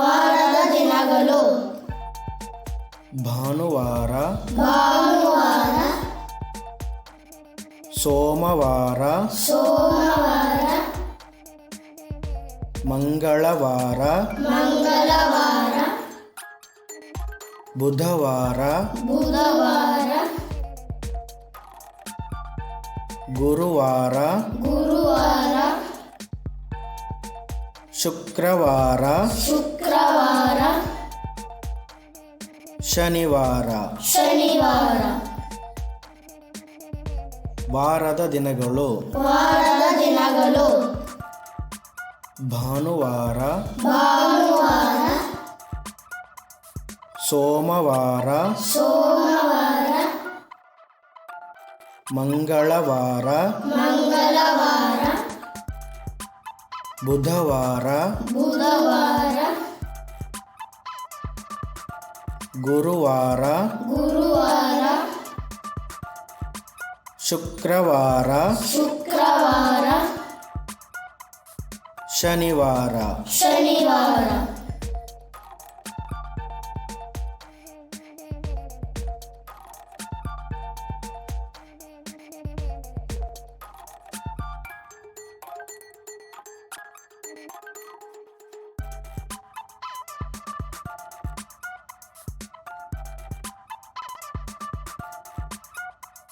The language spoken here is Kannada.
ವಾರದ ದಿನಗಳು ಭಾನುವಾರ, ಸೋಮವಾರ, ಮಂಗಳವಾರ, ಬುಧವಾರ, ಗುರುವಾರ, ಶುಕ್ರವಾರ, ಶನಿವಾರ. ವಾರದ ದಿನಗಳು ಭಾನುವಾರ, ಸೋಮವಾರ, ಮಂಗಳವಾರ, ಬುಧವಾರ, ಗುರುವಾರ, ಶುಕ್ರವಾರ, ಶನಿವಾರ.